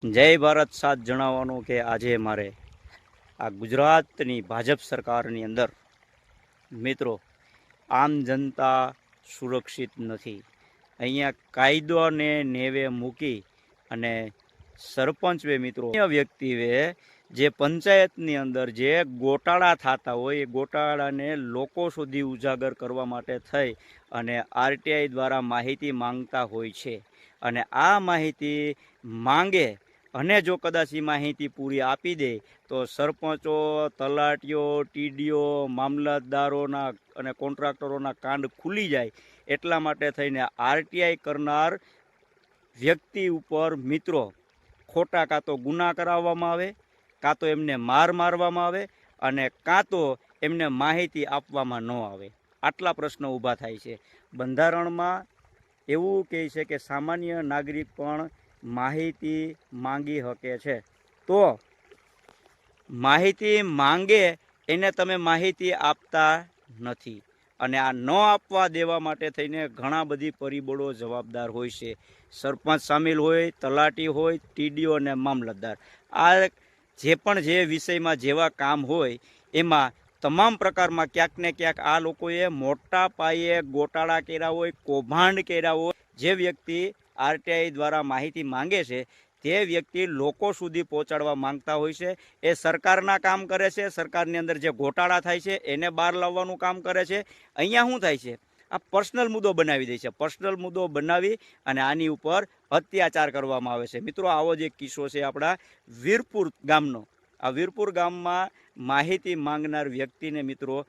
જય ભારત સાથ જણાવવાનું કે આજે મારે આ ગુજરાતની ભાજપ સરકારની અંદર મિત્રો આમ જનતા સુરક્ષિત નથી. અહીંયા કાયદોને નેવે મૂકી અને સરપંચે મિત્રો વ્યક્તિએ જે પંચાયતની અંદર જે ગોટાળા થતા હોય એ ગોટાળાને લોકો સુધી ઉજાગર કરવા માટે થઈ અને આરટીઆઈ દ્વારા માહિતી માંગતા હોય છે. અને આ માહિતી માંગે અને જો કદાચ એ માહિતી પૂરી આપી દે તો સરપંચો, તલાટીઓ, ટીડીઓ, મામલતદારોના અને કોન્ટ્રાક્ટરોના કાંડ ખુલી જાય. એટલા માટે થઈને આરટીઆઈ કરનાર વ્યક્તિ ઉપર મિત્રો ખોટા કાં તો ગુના કરાવવામાં આવે, કાં તો એમને મારવામાં આવે અને કાં તો એમને માહિતી આપવામાં ન આવે. આટલા પ્રશ્નો ઊભા થાય છે. બંધારણમાં એવું કહે છે કે સામાન્ય નાગરિક પણ માહિતી માંગી શકે છે. તો માહિતી માંગે એને તમે માહિતી આપતા નથી અને આ ન આપવા દેવા માટે થઈને ઘણા બધી પરિબળો જવાબદાર હોય છે. સરપંચ સામેલ હોય, તલાટી હોય, ટીડીઓ અને મામલતદાર. આ જે વિષયમાં જેવા કામ હોય એમાં તમામ પ્રકારમાં ક્યાંક ને ક્યાંક આ લોકોએ મોટા પાયે ગોટાળા કર્યા હોય, કૌભાંડ કર્યા હોય. જે વ્યક્તિ આરટીઆઈ દ્વારા માહિતી માંગે છે તે વ્યક્તિ લોકો સુધી પહોંચાડવા માંગતા હોય છે. એ સરકારના કામ કરે છે, સરકારની અંદર જે ગોટાળા થાય છે એને બહાર લાવવાનું કામ કરે છે. અહીંયા શું થાય છે, આ પર્સનલ મુદ્દો બનાવી દે છે. પર્સનલ મુદ્દો બનાવી અને આની ઉપર અત્યાચાર કરવામાં આવે છે. મિત્રો, આવો જ એક કિસ્સો છે આપણા વીરપુર ગામનો. આ વીરપુર ગામમાં માહિતી માંગનાર વ્યક્તિને મિત્રો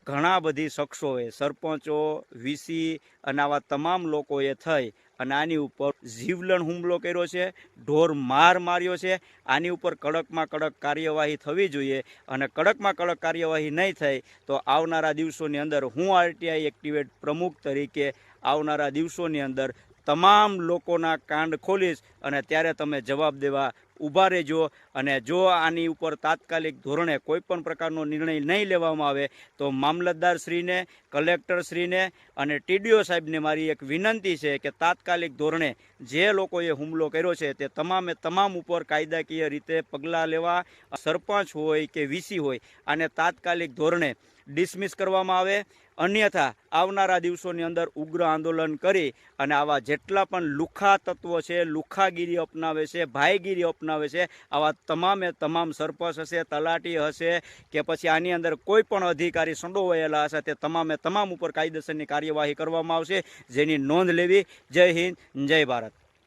ઘણા બધી શખ્સોએ, સરપંચો, વીસી અને આવા તમામ લોકોએ થઈ અને આની ઉપર જીવલેણ હુમલો કર્યો છે, ઢોર માર માર્યો છે. આની ઉપર કડકમાં કડક કાર્યવાહી થવી જોઈએ અને કડકમાં કડક કાર્યવાહી નહીં થઈ તો આવનારા દિવસોની અંદર હું આરટીઆઈ એક્ટિવેટ પ્રમુખ તરીકે આવનારા દિવસોની અંદર તમામ લોકોના કાંડ ખોલીશ અને ત્યારે તમે જવાબ દેવા ઊભા રહેજો. અને જો આની ઉપર તાત્કાલિક ધોરણે કોઈ પણ પ્રકારનો નિર્ણય નહીં લેવામાં આવે તો મામલતદારશ્રીને, કલેક્ટરશ્રીને અને ટીડીઓ સાહેબને મારી એક વિનંતી છે કે તાત્કાલિક ધોરણે જે લોકોએ હુમલો કર્યો છે તે તમામ ઉપર કાયદાકીય રીતે પગલાં લેવા. સરપંચ હોય કે વીસી હોય આને તાત્કાલિક ધોરણે ડિસમિસ કરવામાં આવે. અન્યથા આવનારા દિવસોની અંદર ઉગ્ર આંદોલન કરી અને આવા જેટલા પણ લુખ્ખા તત્વો છે, લુખ્ખાગીરી અપનાવે છે, ભાઈગીરી અપનાવે છે, આવા તમામ સરપંચ હશે, તલાટી હશે કે પછી આની અંદર કોઈ પણ અધિકારી સંડોવાયેલા હશે તે તમામ ઉપર કાયદેસરની કાર્યવાહી કરવામાં આવશે, જેની નોંધ લેવી. જય હિન્દ, જય ભારત.